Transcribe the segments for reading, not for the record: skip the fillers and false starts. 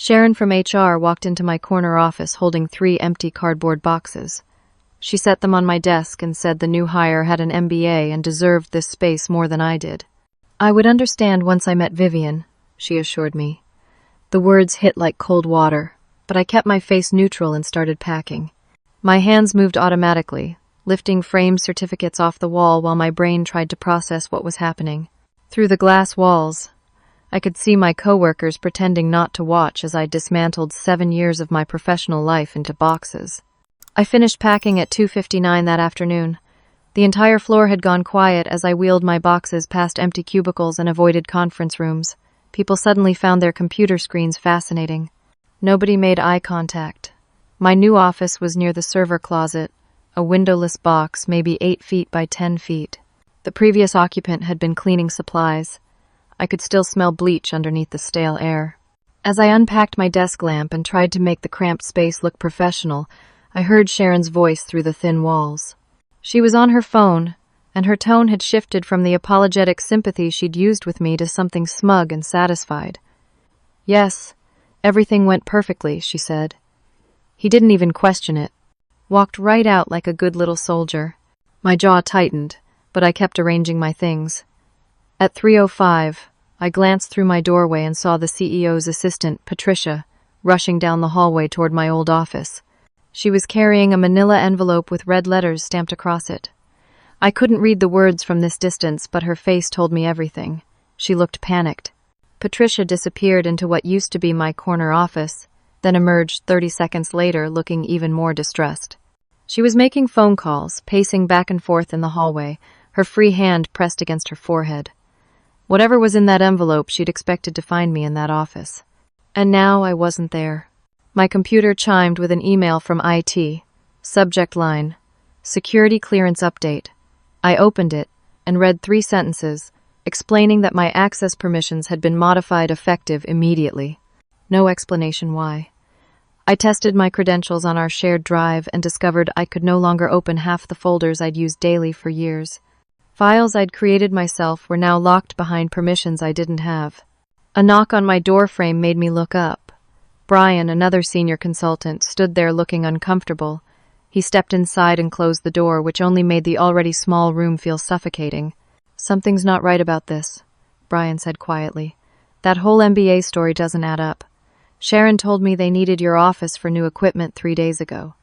Sharon from HR walked into my corner office holding 3 empty cardboard boxes. She set them on my desk and said the new hire had an MBA and deserved this space more than I did. I would understand once I met Vivian, she assured me. The words hit like cold water, but I kept my face neutral and started packing. My hands moved automatically, lifting framed certificates off the wall while my brain tried to process what was happening. Through the glass walls, I could see my coworkers pretending not to watch as I dismantled 7 years of my professional life into boxes. I finished packing at 2:59 that afternoon. The entire floor had gone quiet as I wheeled my boxes past empty cubicles and avoided conference rooms. People suddenly found their computer screens fascinating. Nobody made eye contact. My new office was near the server closet, a windowless box maybe 8 feet by 10 feet. The previous occupant had been cleaning supplies. I could still smell bleach underneath the stale air. As I unpacked my desk lamp and tried to make the cramped space look professional, I heard Sharon's voice through the thin walls. She was on her phone, and her tone had shifted from the apologetic sympathy she'd used with me to something smug and satisfied. "Yes, everything went perfectly," she said. He didn't even question it. Walked right out like a good little soldier. My jaw tightened, but I kept arranging my things. At 3:05, I glanced through my doorway and saw the CEO's assistant, Patricia, rushing down the hallway toward my old office. She was carrying a manila envelope with red letters stamped across it. I couldn't read the words from this distance, but her face told me everything. She looked panicked. Patricia disappeared into what used to be my corner office, then emerged 30 seconds later looking even more distressed. She was making phone calls, pacing back and forth in the hallway, her free hand pressed against her forehead. Whatever was in that envelope, she'd expected to find me in that office. And now I wasn't there. My computer chimed with an email from IT. Subject line, Security Clearance Update. I opened it and read 3 sentences, explaining that my access permissions had been modified effective immediately. No explanation why. I tested my credentials on our shared drive and discovered I could no longer open half the folders I'd used daily for years. Files I'd created myself were now locked behind permissions I didn't have. A knock on my door frame made me look up. Brian, another senior consultant, stood there looking uncomfortable. He stepped inside and closed the door, which only made the already small room feel suffocating. "Something's not right about this," Brian said quietly. "That whole MBA story doesn't add up. Sharon told me they needed your office for new equipment 3 days ago.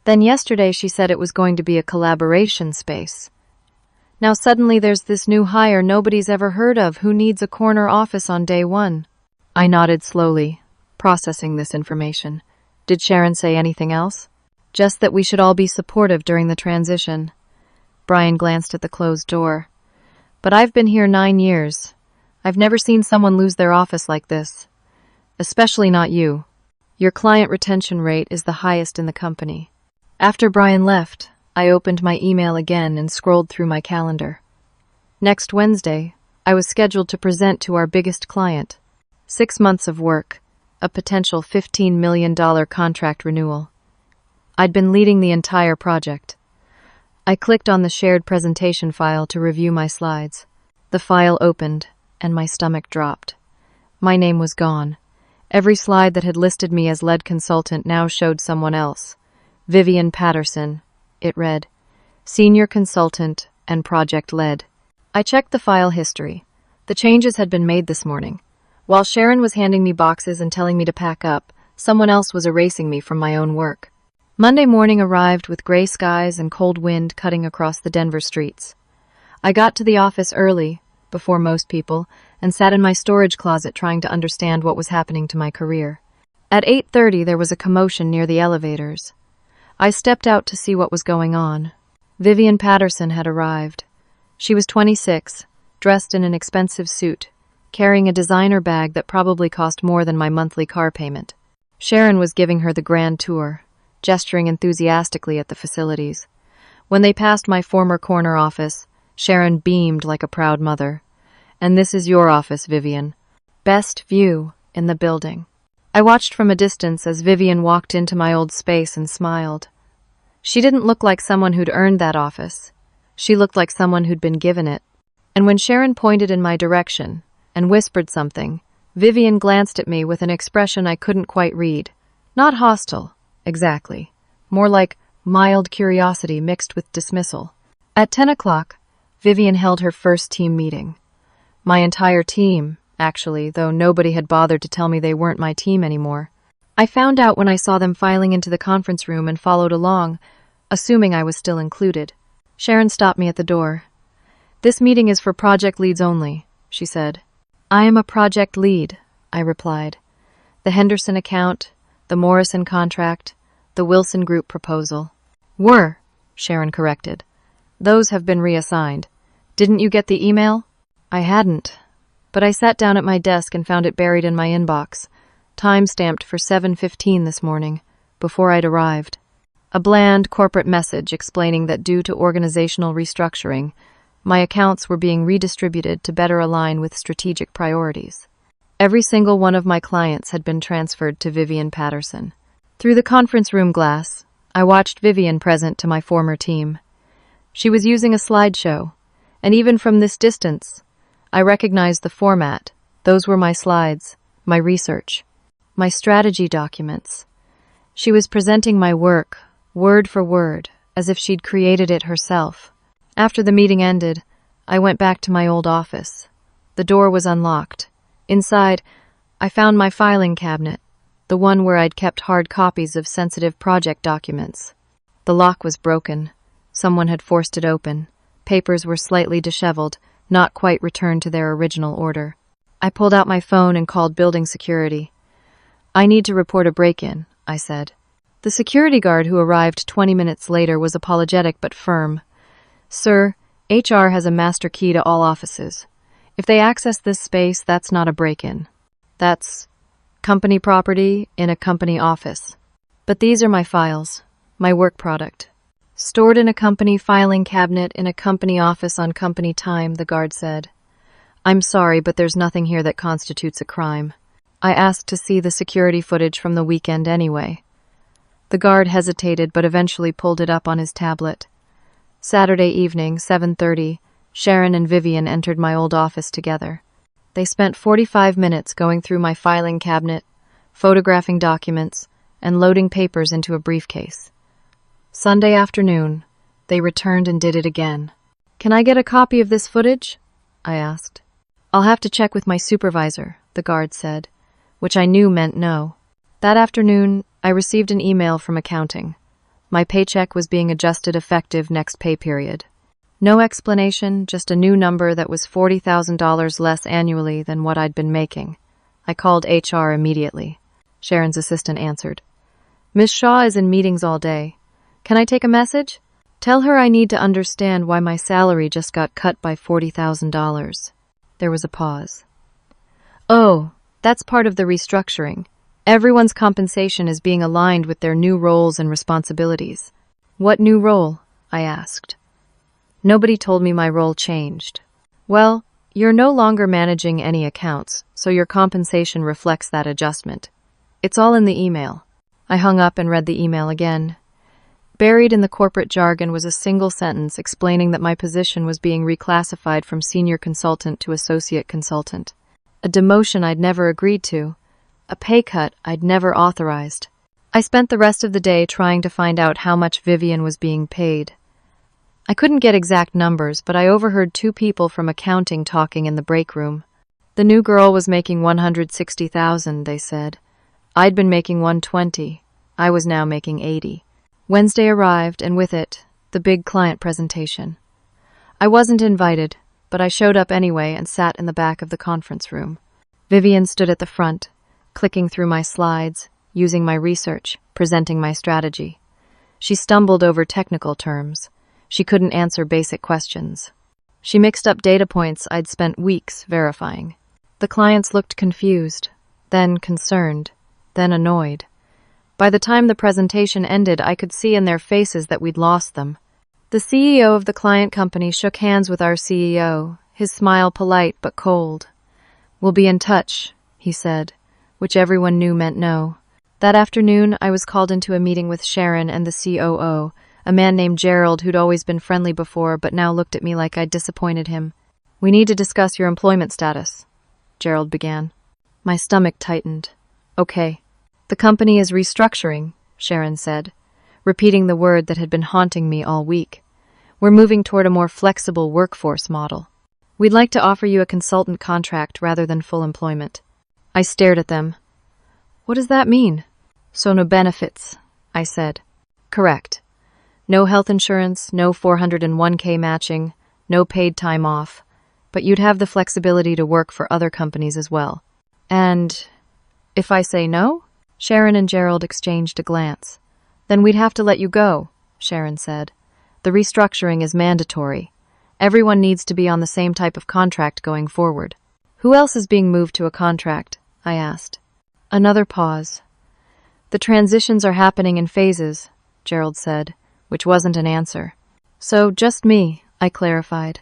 Then yesterday she said it was going to be a collaboration space. Now suddenly there's this new hire nobody's ever heard of who needs a corner office on day 1. I nodded slowly, processing this information. Did Sharon say anything else? Just that we should all be supportive during the transition. Brian glanced at the closed door. But I've been here 9 years. I've never seen someone lose their office like this. Especially not you. Your client retention rate is the highest in the company. After Brian left, I opened my email again and scrolled through my calendar. Next Wednesday, I was scheduled to present to our biggest client. 6 months of work, a potential $15 million contract renewal. I'd been leading the entire project. I clicked on the shared presentation file to review my slides. The file opened, and my stomach dropped. My name was gone. Every slide that had listed me as lead consultant now showed someone else. Vivian Patterson, it read. Senior consultant and project lead. I checked the file history. The changes had been made this morning. While Sharon was handing me boxes and telling me to pack up, someone else was erasing me from my own work. Monday morning arrived with gray skies and cold wind cutting across the Denver streets. I got to the office early, before most people, and sat in my storage closet trying to understand what was happening to my career. At 8:30 there was a commotion near the elevators. I stepped out to see what was going on. Vivian Patterson had arrived. She was 26, dressed in an expensive suit, carrying a designer bag that probably cost more than my monthly car payment. Sharon was giving her the grand tour, gesturing enthusiastically at the facilities. When they passed my former corner office, Sharon beamed like a proud mother. "And this is your office, Vivian. Best view in the building." I watched from a distance as Vivian walked into my old space and smiled. She didn't look like someone who'd earned that office. She looked like someone who'd been given it. And when Sharon pointed in my direction and whispered something, Vivian glanced at me with an expression I couldn't quite read. Not hostile, exactly. More like mild curiosity mixed with dismissal. At 10 o'clock, Vivian held her first team meeting. My entire team, actually, though nobody had bothered to tell me they weren't my team anymore. I found out when I saw them filing into the conference room and followed along, assuming I was still included. Sharon stopped me at the door. "This meeting is for project leads only," she said. "I am a project lead," I replied. "The Henderson account, the Morrison contract, the Wilson Group proposal." "Were," Sharon corrected. "Those have been reassigned. Didn't you get the email?" I hadn't, but I sat down at my desk and found it buried in my inbox, time-stamped for 7:15 this morning, before I'd arrived. A bland corporate message explaining that due to organizational restructuring, my accounts were being redistributed to better align with strategic priorities. Every single one of my clients had been transferred to Vivian Patterson. Through the conference room glass, I watched Vivian present to my former team. She was using a slideshow, and even from this distance, I recognized the format. Those were my slides, my research, my strategy documents. She was presenting my work, word for word, as if she'd created it herself. After the meeting ended, I went back to my old office. The door was unlocked. Inside, I found my filing cabinet, the one where I'd kept hard copies of sensitive project documents. The lock was broken. Someone had forced it open. Papers were slightly disheveled, not quite returned to their original order. I pulled out my phone and called building security. "I need to report a break-in," I said. The security guard who arrived 20 minutes later was apologetic but firm. "Sir, HR has a master key to all offices. If they access this space, that's not a break-in. That's company property in a company office. But these are my files, my work product. Stored in a company filing cabinet in a company office on company time," the guard said. "I'm sorry, but there's nothing here that constitutes a crime." I asked to see the security footage from the weekend anyway. The guard hesitated but eventually pulled it up on his tablet. Saturday evening, 7:30, Sharon and Vivian entered my old office together. They spent 45 minutes going through my filing cabinet, photographing documents, and loading papers into a briefcase. Sunday afternoon, they returned and did it again. "Can I get a copy of this footage?" I asked. "I'll have to check with my supervisor," the guard said, which I knew meant no. That afternoon, I received an email from accounting. My paycheck was being adjusted effective next pay period. No explanation, just a new number that was $40,000 less annually than what I'd been making. I called HR immediately. Sharon's assistant answered. "Miss Shaw is in meetings all day. Can I take a message? Tell her I need to understand why my salary just got cut by $40,000. There was a pause. "Oh, that's part of the restructuring. Everyone's compensation is being aligned with their new roles and responsibilities." "What new role?" I asked. Nobody told me my role changed. "Well, you're no longer managing any accounts, so your compensation reflects that adjustment. It's all in the email." I hung up and read the email again. Buried in the corporate jargon was a single sentence explaining that my position was being reclassified from senior consultant to associate consultant. A demotion I'd never agreed to. A pay cut I'd never authorized. I spent the rest of the day trying to find out how much Vivian was being paid. I couldn't get exact numbers, but I overheard two people from accounting talking in the break room. The new girl was making $160,000, they said. I'd been making $120. I was now making $80. Wednesday arrived, and with it, the big client presentation. I wasn't invited, but I showed up anyway and sat in the back of the conference room. Vivian stood at the front, clicking through my slides, using my research, presenting my strategy. She stumbled over technical terms. She couldn't answer basic questions. She mixed up data points I'd spent weeks verifying. The clients looked confused, then concerned, then annoyed. By the time the presentation ended, I could see in their faces that we'd lost them. The CEO of the client company shook hands with our CEO, his smile polite but cold. "We'll be in touch," he said, which everyone knew meant no. That afternoon, I was called into a meeting with Sharon and the COO, a man named Gerald who'd always been friendly before but now looked at me like I'd disappointed him. "We need to discuss your employment status," Gerald began. My stomach tightened. Okay. The company is restructuring, Sharon said, repeating the word that had been haunting me all week. We're moving toward a more flexible workforce model. We'd like to offer you a consultant contract rather than full employment. I stared at them. What does that mean? So no benefits, I said. Correct. No health insurance, no 401k matching, no paid time off, but you'd have the flexibility to work for other companies as well. And if I say no? Sharon and Gerald exchanged a glance. Then we'd have to let you go, Sharon said. The restructuring is mandatory. Everyone needs to be on the same type of contract going forward. Who else is being moved to a contract? I asked. Another pause. The transitions are happening in phases, Gerald said, which wasn't an answer. So, just me, I clarified.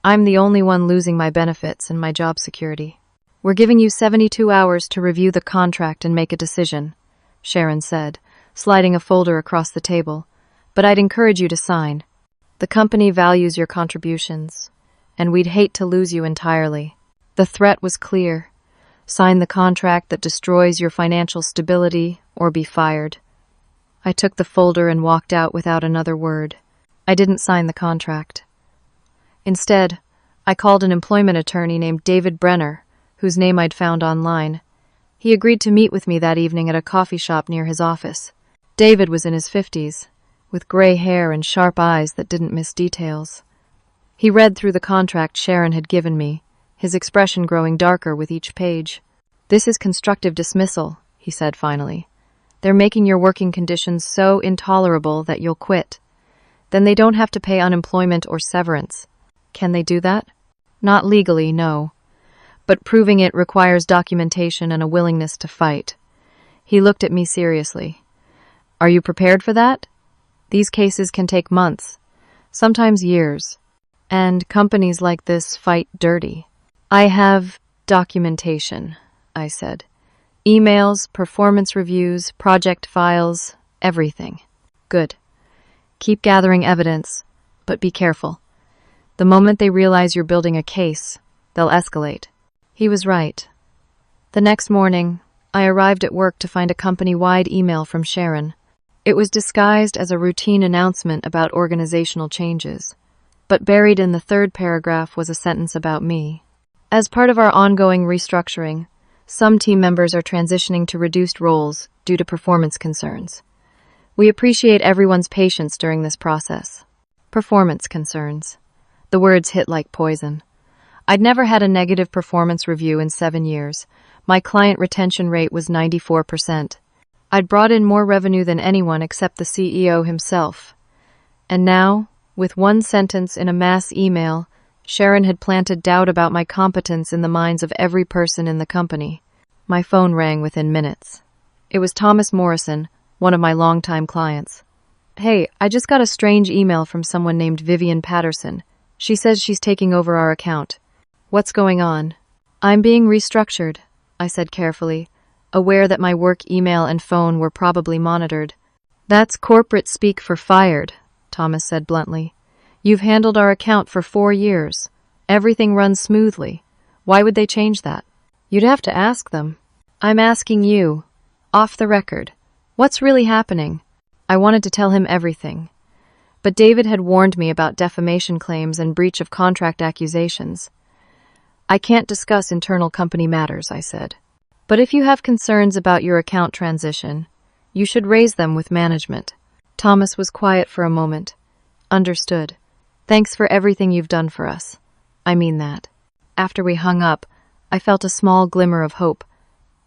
I'm the only one losing my benefits and my job security. We're giving you 72 hours to review the contract and make a decision, Sharon said, sliding a folder across the table. But I'd encourage you to sign. The company values your contributions, and we'd hate to lose you entirely. The threat was clear. Sign the contract that destroys your financial stability or be fired. I took the folder and walked out without another word. I didn't sign the contract. Instead, I called an employment attorney named David Brenner, whose name I'd found online. He agreed to meet with me that evening at a coffee shop near his office. David was in his 50s, with gray hair and sharp eyes that didn't miss details. He read through the contract Sharon had given me, his expression growing darker with each page. This is constructive dismissal, he said finally. They're making your working conditions so intolerable that you'll quit. Then they don't have to pay unemployment or severance. Can they do that? Not legally, no. But proving it requires documentation and a willingness to fight. He looked at me seriously. Are you prepared for that? These cases can take months, sometimes years, and companies like this fight dirty. I have documentation, I said. Emails, performance reviews, project files, everything. Good. Keep gathering evidence, but be careful. The moment they realize you're building a case, they'll escalate. He was right. The next morning, I arrived at work to find a company-wide email from Sharon. It was disguised as a routine announcement about organizational changes, but buried in the third paragraph was a sentence about me. As part of our ongoing restructuring, some team members are transitioning to reduced roles due to performance concerns. We appreciate everyone's patience during this process. Performance concerns. The words hit like poison. I'd never had a negative performance review in 7 years. My client retention rate was 94%. I'd brought in more revenue than anyone except the CEO himself. And now, with one sentence in a mass email, Sharon had planted doubt about my competence in the minds of every person in the company. My phone rang within minutes. It was Thomas Morrison, one of my longtime clients. Hey, I just got a strange email from someone named Vivian Patterson. She says she's taking over our account. What's going on? I'm being restructured, I said carefully, aware that my work email and phone were probably monitored. That's corporate speak for fired, Thomas said bluntly. You've handled our account for 4 years. Everything runs smoothly. Why would they change that? You'd have to ask them. I'm asking you, off the record, what's really happening? I wanted to tell him everything. But David had warned me about defamation claims and breach of contract accusations. I can't discuss internal company matters, I said. But if you have concerns about your account transition, you should raise them with management. Thomas was quiet for a moment. Understood. Thanks for everything you've done for us. I mean that. After we hung up, I felt a small glimmer of hope.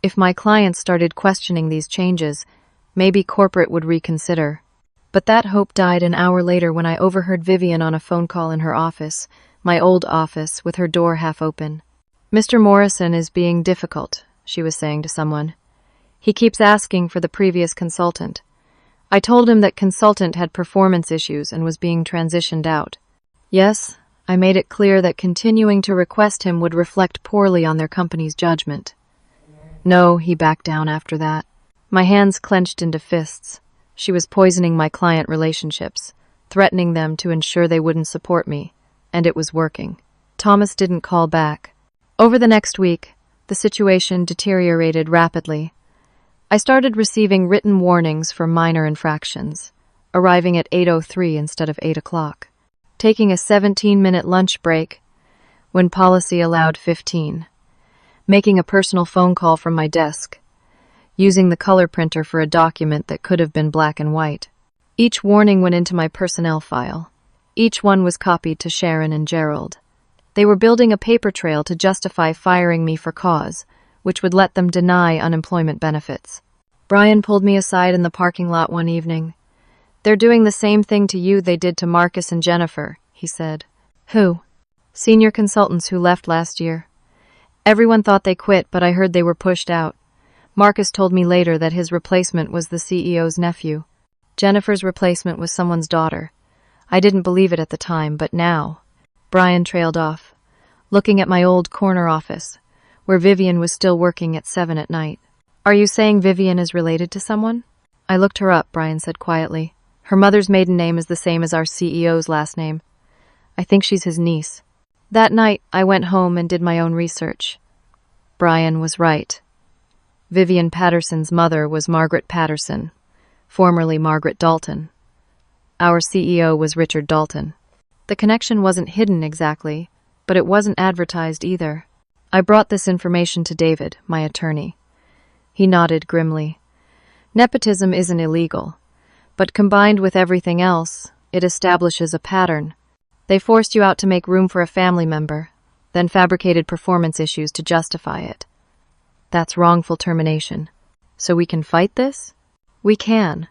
If my clients started questioning these changes, maybe corporate would reconsider. But that hope died an hour later when I overheard Vivian on a phone call in her office, my old office, with her door half open. Mr. Morrison is being difficult, she was saying to someone. He keeps asking for the previous consultant. I told him that consultant had performance issues and was being transitioned out. Yes, I made it clear that continuing to request him would reflect poorly on their company's judgment. No, he backed down after that. My hands clenched into fists. She was poisoning my client relationships, threatening them to ensure they wouldn't support me, and it was working. Thomas didn't call back. Over the next week, the The situation deteriorated rapidly. I started receiving written warnings for minor infractions, arriving at 8:03 instead of 8 o'clock, taking a 17-minute lunch break when policy allowed 15, making a personal phone call from my desk, using the color printer for a document that could have been black and white. Each warning went into my personnel file. Each one was copied to Sharon and Gerald. They were building a paper trail to justify firing me for cause, which would let them deny unemployment benefits. Brian pulled me aside in the parking lot one evening. "They're doing the same thing to you they did to Marcus and Jennifer," he said. "Who?" "Senior consultants who left last year. Everyone thought they quit, but I heard they were pushed out. Marcus told me later that his replacement was the CEO's nephew. Jennifer's replacement was someone's daughter. I didn't believe it at the time, but now." Brian trailed off, looking at my old corner office, where Vivian was still working at 7 at night. "Are you saying Vivian is related to someone?" "I looked her up," Brian said quietly. "Her mother's maiden name is the same as our CEO's last name. I think she's his niece." That night, I went home and did my own research. Brian was right. Vivian Patterson's mother was Margaret Patterson, formerly Margaret Dalton. Our CEO was Richard Dalton. The connection wasn't hidden exactly, but it wasn't advertised either. I brought this information to David, my attorney. He nodded grimly. "Nepotism isn't illegal, but combined with everything else, it establishes a pattern. They forced you out to make room for a family member, then fabricated performance issues to justify it. That's wrongful termination. So we can fight this?" "We can,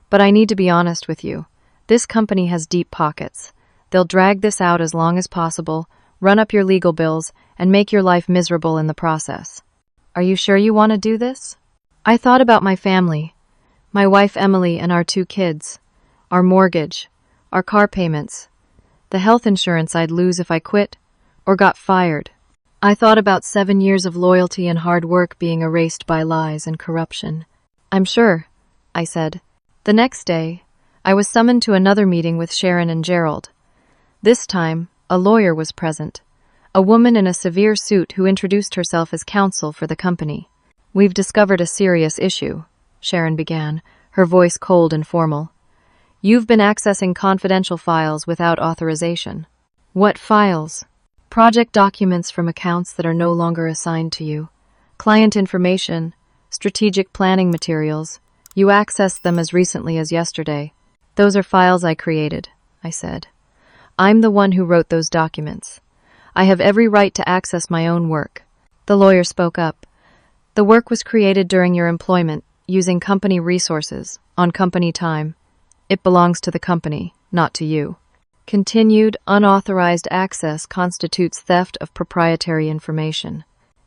but I need to be honest with you. This company has deep pockets. They'll drag this out as long as possible, run up your legal bills, and make your life miserable in the process. Are you sure you want to do this?" I thought about my family, my wife Emily and our 2 kids, our mortgage, our car payments, the health insurance I'd lose if I quit or got fired. I thought about 7 years of loyalty and hard work being erased by lies and corruption. "I'm sure," I said. The next day, I was summoned to another meeting with Sharon and Gerald. This time, a lawyer was present, a woman in a severe suit who introduced herself as counsel for the company. "We've discovered a serious issue," Sharon began, her voice cold and formal. "You've been accessing confidential files without authorization." "What files?" "Project documents from accounts that are no longer assigned to you. Client information, strategic planning materials. You accessed them as recently as yesterday." "Those are files I created," I said. "I'm the one who wrote those documents. I have every right to access my own work." The lawyer spoke up. "The work was created during your employment, using company resources, on company time. It belongs to the company, not to you. Continued, unauthorized access constitutes theft of proprietary information."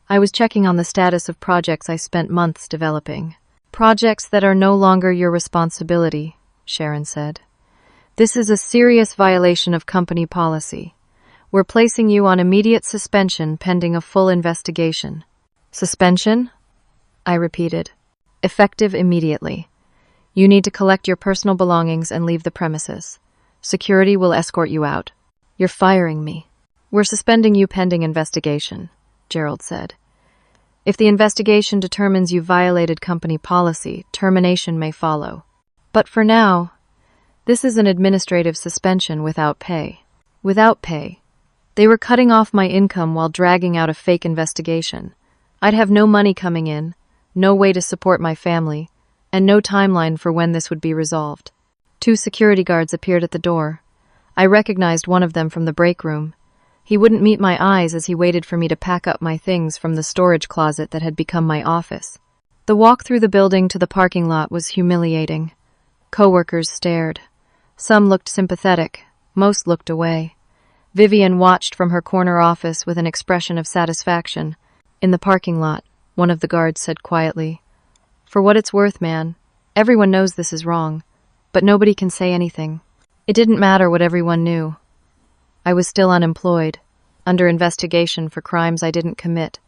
I was checking on the status of projects I spent months developing. "Projects that are no longer your responsibility," Sharon said. "This is a serious violation of company policy. We're placing you on immediate suspension pending a full investigation." "Suspension?" I repeated. "Effective immediately. You need to collect your personal belongings and leave the premises. Security will escort you out." "You're firing me." "We're suspending you pending investigation," Gerald said. "If the investigation determines you violated company policy, termination may follow. But for now, this is an administrative suspension without pay." Without pay. They were cutting off my income while dragging out a fake investigation. I'd have no money coming in, no way to support my family, and no timeline for when this would be resolved. 2 security guards appeared at the door. I recognized one of them from the break room. He wouldn't meet my eyes as he waited for me to pack up my things from the storage closet that had become my office. The walk through the building to the parking lot was humiliating. Coworkers stared. Some looked sympathetic, most looked away. Vivian watched from her corner office with an expression of satisfaction. In the parking lot, one of the guards said quietly, "For what it's worth, man, everyone knows this is wrong, but nobody can say anything." It didn't matter what everyone knew. I was still unemployed, under investigation for crimes I didn't commit,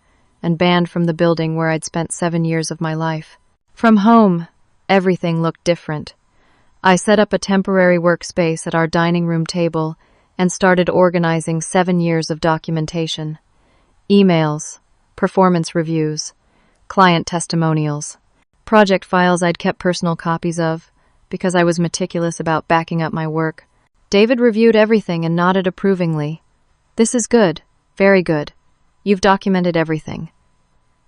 and banned from the building where I'd spent 7 years of my life. From home, everything looked different. I set up a temporary workspace at our dining room table and started organizing 7 years of documentation. Emails, performance reviews, client testimonials, project files I'd kept personal copies of because I was meticulous about backing up my work. David reviewed everything and nodded approvingly. "This is good, very good. You've documented everything.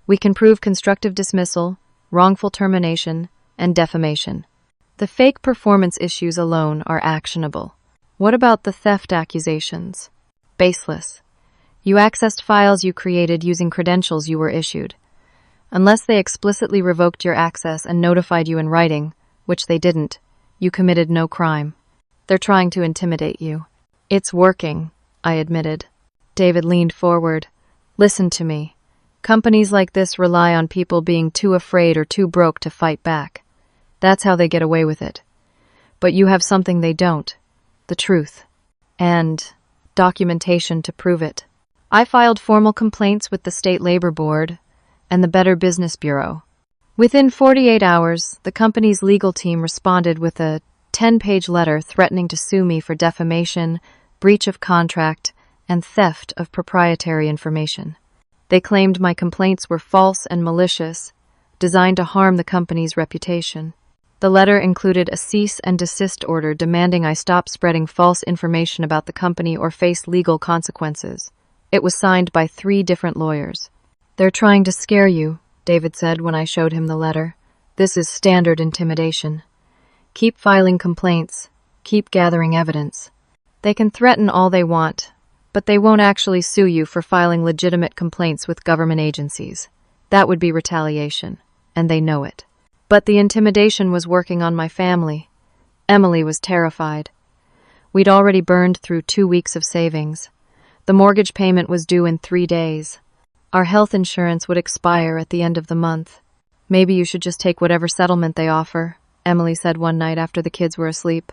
We can prove constructive dismissal, wrongful termination, and defamation. The fake performance issues alone are actionable. What about the theft accusations? Baseless. You accessed files you created using credentials you were issued. Unless they explicitly revoked your access and notified you in writing, which they didn't, you committed no crime. They're trying to intimidate you." "It's working," I admitted. David leaned forward. "Listen to me. Companies like this rely on people being too afraid or too broke to fight back. That's how they get away with it. But you have something they don't. The truth. And documentation to prove it. I filed formal complaints with the State Labor Board and the Better Business Bureau. Within 48 hours, the company's legal team responded with a 10-page letter threatening to sue me for defamation, breach of contract, and theft of proprietary information. They claimed my complaints were false and malicious, designed to harm the company's reputation. The letter included a cease and desist order demanding I stop spreading false information about the company or face legal consequences. It was signed by 3 different lawyers. "They're trying to scare you," David said when I showed him the letter. "This is standard intimidation. Keep filing complaints. Keep gathering evidence. They can threaten all they want, but they won't actually sue you for filing legitimate complaints with government agencies. That would be retaliation, and they know it. But the intimidation was working on my family. Emily was terrified. We'd already burned through 2 weeks of savings. The mortgage payment was due in 3 days. Our health insurance would expire at the end of the month. Maybe you should just take whatever settlement they offer," Emily said one night after the kids were asleep.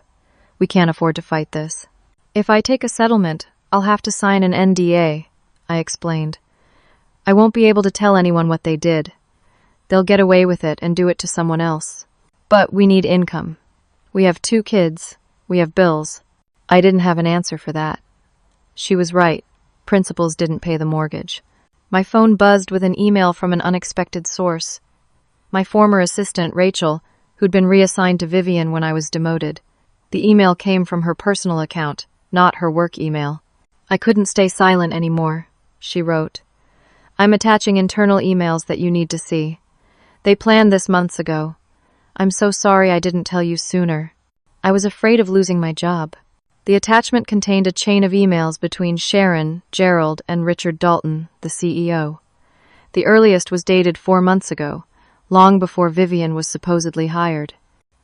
"We can't afford to fight this." "If I take a settlement, I'll have to sign an NDA, I explained. "I won't be able to tell anyone what they did. They'll get away with it and do it to someone else. But we need income. We have 2 kids. We have bills." I didn't have an answer for that. She was right. Principals didn't pay the mortgage. My phone buzzed with an email from an unexpected source. My former assistant, Rachel, who'd been reassigned to Vivian when I was demoted. The email came from her personal account, not her work email. "I couldn't stay silent anymore," she wrote. "I'm attaching internal emails that you need to see. They planned this months ago. I'm so sorry I didn't tell you sooner. I was afraid of losing my job." The attachment contained a chain of emails between Sharon, Gerald, and Richard Dalton, the CEO. The earliest was dated 4 months ago, long before Vivian was supposedly hired.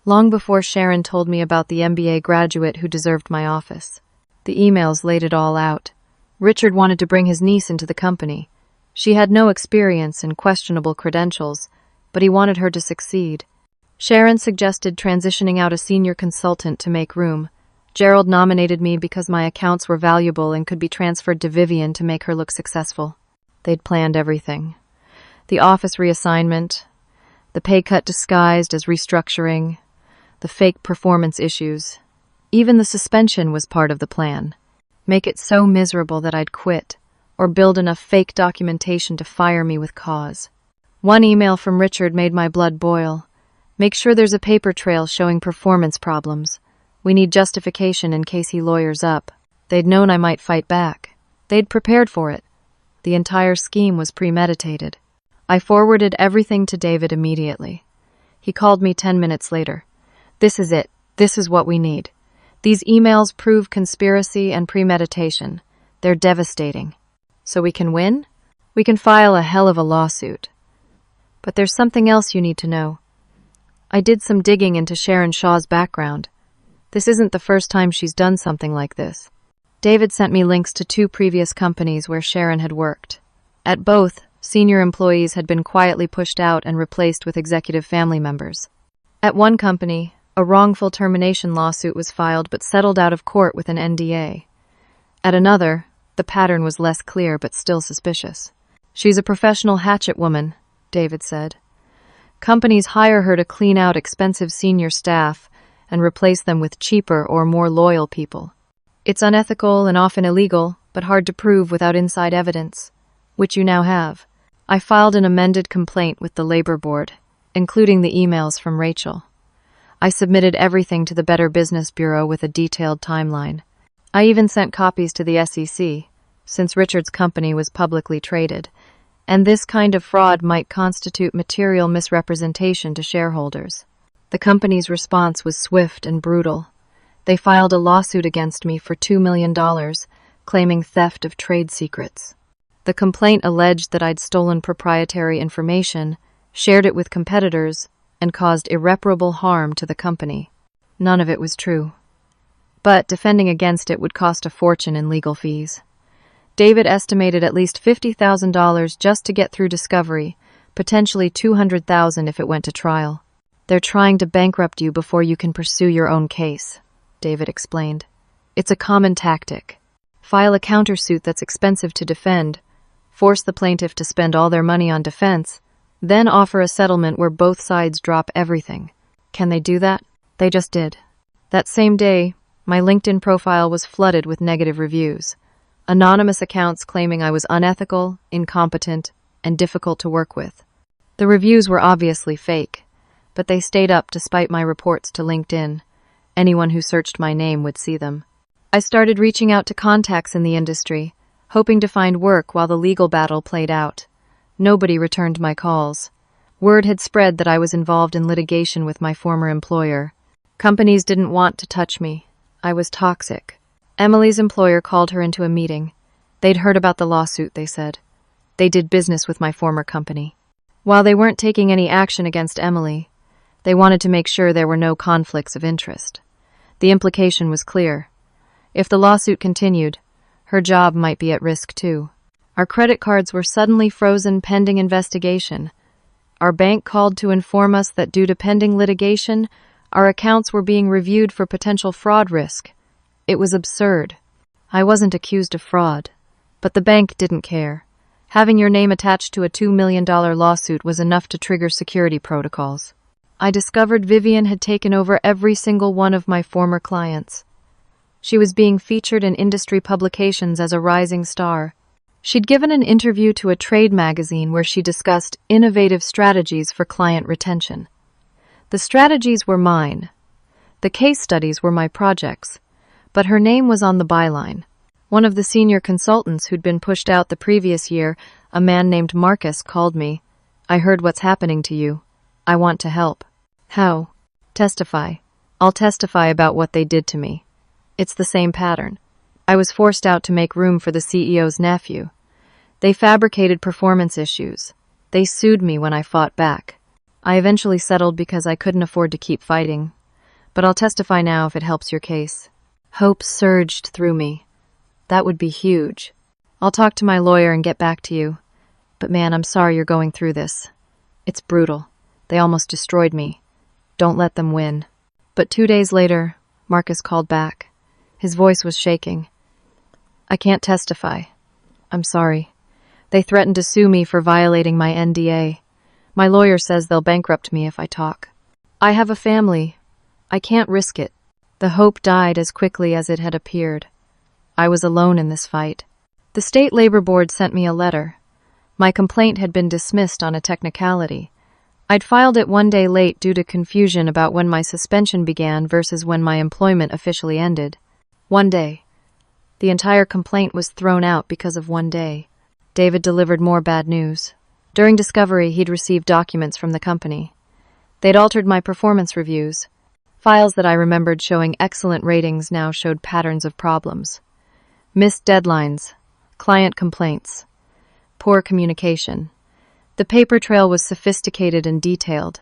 Long before Sharon told me about the MBA graduate who deserved my office. The emails laid it all out. Richard wanted to bring his niece into the company. She had no experience and questionable credentials, but he wanted her to succeed. Sharon suggested transitioning out a senior consultant to make room. Gerald nominated me because my accounts were valuable and could be transferred to Vivian to make her look successful. They'd planned everything. The office reassignment, the pay cut disguised as restructuring, the fake performance issues. Even the suspension was part of the plan. Make it so miserable that I'd quit, or build enough fake documentation to fire me with cause. One email from Richard made my blood boil. "Make sure there's a paper trail showing performance problems. We need justification in case he lawyers up." They'd known I might fight back. They'd prepared for it. The entire scheme was premeditated. I forwarded everything to David immediately. He called me 10 minutes later. "This is it. This is what we need. These emails prove conspiracy and premeditation. They're devastating. So we can win? We can file a hell of a lawsuit. But there's something else you need to know. I did some digging into Sharon Shaw's background. This isn't the first time she's done something like this." David sent me links to 2 previous companies where Sharon had worked. At both, senior employees had been quietly pushed out and replaced with executive family members. At one company, a wrongful termination lawsuit was filed but settled out of court with an NDA. At another, the pattern was less clear but still suspicious. "She's a professional hatchet woman," David said. "Companies hire her to clean out expensive senior staff and replace them with cheaper or more loyal people. It's unethical and often illegal, but hard to prove without inside evidence, which you now have. I filed an amended complaint with the Labor Board, including the emails from Rachel. I submitted everything to the Better Business Bureau with a detailed timeline. I even sent copies to the SEC, since Richard's company was publicly traded, and this kind of fraud might constitute material misrepresentation to shareholders. The company's response was swift and brutal. They filed a lawsuit against me for $2 million, claiming theft of trade secrets. The complaint alleged that I'd stolen proprietary information, shared it with competitors, and caused irreparable harm to the company. None of it was true. But defending against it would cost a fortune in legal fees. David estimated at least $50,000 just to get through discovery, potentially $200,000 if it went to trial. They're trying to bankrupt you before you can pursue your own case, David explained. It's a common tactic. File a countersuit that's expensive to defend, force the plaintiff to spend all their money on defense, then offer a settlement where both sides drop everything. Can they do that? They just did. That same day, my LinkedIn profile was flooded with negative reviews. Anonymous accounts claiming I was unethical, incompetent, and difficult to work with. The reviews were obviously fake, but they stayed up despite my reports to LinkedIn. Anyone who searched my name would see them. I started reaching out to contacts in the industry, hoping to find work while the legal battle played out. Nobody returned my calls. Word had spread that I was involved in litigation with my former employer. Companies didn't want to touch me. I was toxic. Emily's employer called her into a meeting. They'd heard about the lawsuit, they said. They did business with my former company. While they weren't taking any action against Emily, they wanted to make sure there were no conflicts of interest. The implication was clear. If the lawsuit continued, her job might be at risk too. Our credit cards were suddenly frozen pending investigation. Our bank called to inform us that due to pending litigation, our accounts were being reviewed for potential fraud risk. It was absurd. I wasn't accused of fraud, but the bank didn't care. Having your name attached to a $2 million lawsuit was enough to trigger security protocols. I discovered Vivian had taken over every single one of my former clients. She was being featured in industry publications as a rising star. She'd given an interview to a trade magazine where she discussed innovative strategies for client retention. The strategies were mine. The case studies were my projects. But her name was on the byline. One of the senior consultants who'd been pushed out the previous year, a man named Marcus, called me. I heard what's happening to you. I want to help. How? Testify. I'll testify about what they did to me. It's the same pattern. I was forced out to make room for the CEO's nephew. They fabricated performance issues. They sued me when I fought back. I eventually settled because I couldn't afford to keep fighting. But I'll testify now if it helps your case. Hope surged through me. That would be huge. I'll talk to my lawyer and get back to you. But man, I'm sorry you're going through this. It's brutal. They almost destroyed me. Don't let them win. But 2 days later, Marcus called back. His voice was shaking. I can't testify. I'm sorry. They threatened to sue me for violating my NDA. My lawyer says they'll bankrupt me if I talk. I have a family. I can't risk it. The hope died as quickly as it had appeared. I was alone in this fight. The State Labor Board sent me a letter. My complaint had been dismissed on a technicality. I'd filed it 1 day late due to confusion about when my suspension began versus when my employment officially ended. 1 day. The entire complaint was thrown out because of 1 day. David delivered more bad news. During discovery, he'd received documents from the company. They'd altered my performance reviews. Files that I remembered showing excellent ratings now showed patterns of problems. Missed deadlines, client complaints, poor communication. The paper trail was sophisticated and detailed.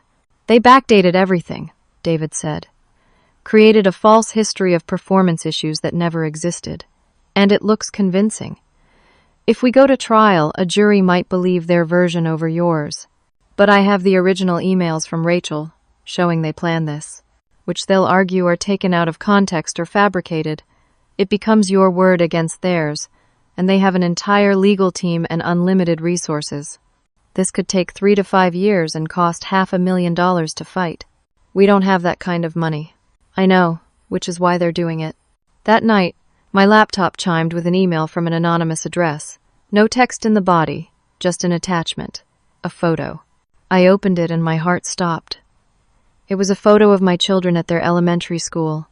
They backdated everything, David said. Created a false history of performance issues that never existed. And it looks convincing. If we go to trial, a jury might believe their version over yours. But I have the original emails from Rachel, showing they planned this, which they'll argue are taken out of context or fabricated. It becomes your word against theirs, and they have an entire legal team and unlimited resources. This could take 3 to 5 years and cost $500,000 to fight. We don't have that kind of money. I know, which is why they're doing it. That night, my laptop chimed with an email from an anonymous address. No text in the body, just an attachment, a photo. I opened it and my heart stopped. It was a photo of my children at their elementary school.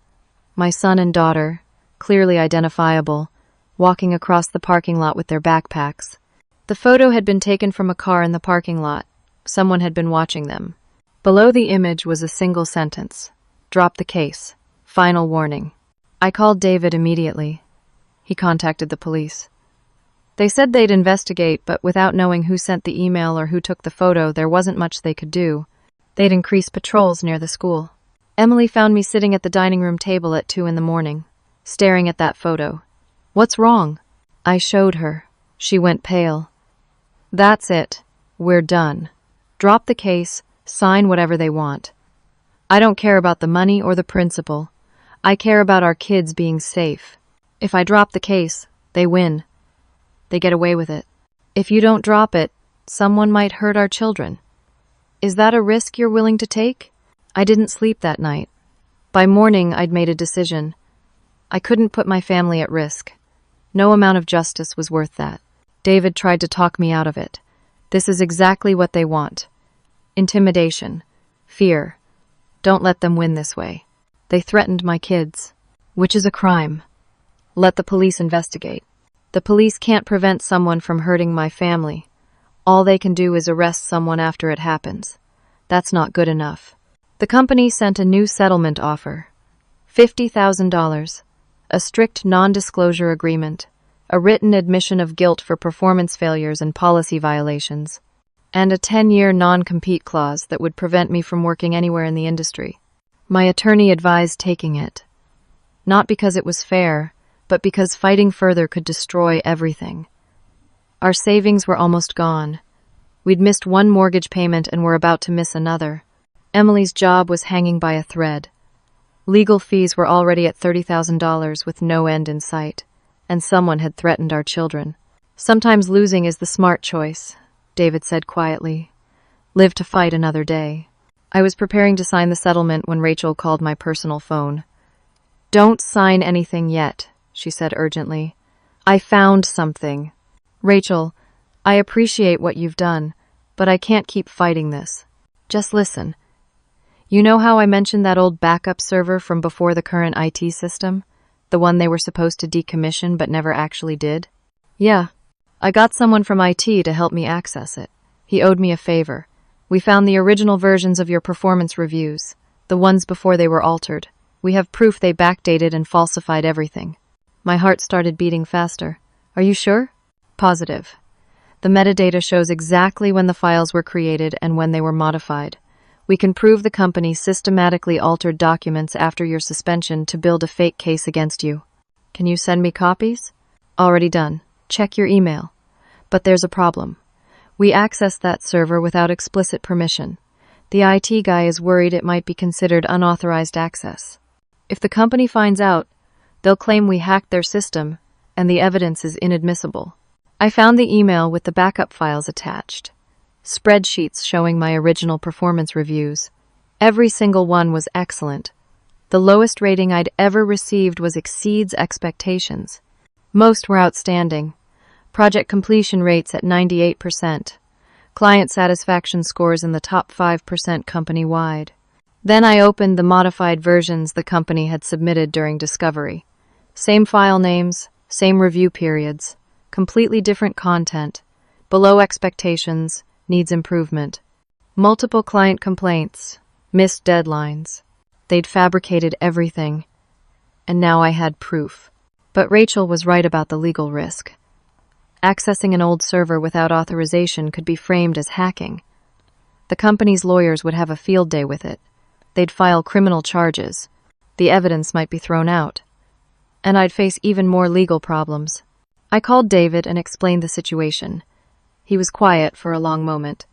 My son and daughter, clearly identifiable, walking across the parking lot with their backpacks. The photo had been taken from a car in the parking lot. Someone had been watching them. Below the image was a single sentence. Drop the case. Final warning. I called David immediately. He contacted the police. They said they'd investigate, but without knowing who sent the email or who took the photo, there wasn't much they could do. They'd increase patrols near the school. Emily found me sitting at the dining room table at 2 a.m, staring at that photo. What's wrong? I showed her. She went pale. That's it. We're done. Drop the case, sign whatever they want. I don't care about the money or the principal. I care about our kids being safe. If I drop the case, they win. They get away with it. If you don't drop it, someone might hurt our children. Is that a risk you're willing to take? I didn't sleep that night. By morning, I'd made a decision. I couldn't put my family at risk. No amount of justice was worth that. David tried to talk me out of it. This is exactly what they want. Intimidation. Fear. Don't let them win this way. They threatened my kids, which is a crime. Let the police investigate. The police can't prevent someone from hurting my family. All they can do is arrest someone after it happens. That's not good enough. The company sent a new settlement offer. $50,000. A strict non-disclosure agreement. A written admission of guilt for performance failures and policy violations. And a 10-year non-compete clause that would prevent me from working anywhere in the industry. My attorney advised taking it. Not because it was fair, but because fighting further could destroy everything. Our savings were almost gone. We'd missed one mortgage payment and were about to miss another. Emily's job was hanging by a thread. Legal fees were already at $30,000 with no end in sight, and someone had threatened our children. Sometimes losing is the smart choice, David said quietly. Live to fight another day. I was preparing to sign the settlement when Rachel called my personal phone. Don't sign anything yet, she said urgently. I found something. Rachel, I appreciate what you've done, but I can't keep fighting this. Just listen. You know how I mentioned that old backup server from before the current IT system? The one they were supposed to decommission but never actually did? Yeah. I got someone from IT to help me access it. He owed me a favor. We found the original versions of your performance reviews, the ones before they were altered. We have proof they backdated and falsified everything. My heart started beating faster. Are you sure? Positive. The metadata shows exactly when the files were created and when they were modified. We can prove the company systematically altered documents after your suspension to build a fake case against you. Can you send me copies? Already done. Check your email. But there's a problem. We accessed that server without explicit permission. The IT guy is worried it might be considered unauthorized access. If the company finds out, they'll claim we hacked their system, and the evidence is inadmissible. I found the email with the backup files attached. Spreadsheets showing my original performance reviews. Every single one was excellent. The lowest rating I'd ever received was exceeds expectations. Most were outstanding. Project completion rates at 98%. Client satisfaction scores in the top 5% company-wide. Then I opened the modified versions the company had submitted during discovery. Same file names, same review periods, completely different content, below expectations, needs improvement. Multiple client complaints, missed deadlines. They'd fabricated everything, and now I had proof. But Rachel was right about the legal risk. Accessing an old server without authorization could be framed as hacking. The company's lawyers would have a field day with it. They'd file criminal charges. The evidence might be thrown out. And I'd face even more legal problems. I called David and explained the situation. He was quiet for a long moment.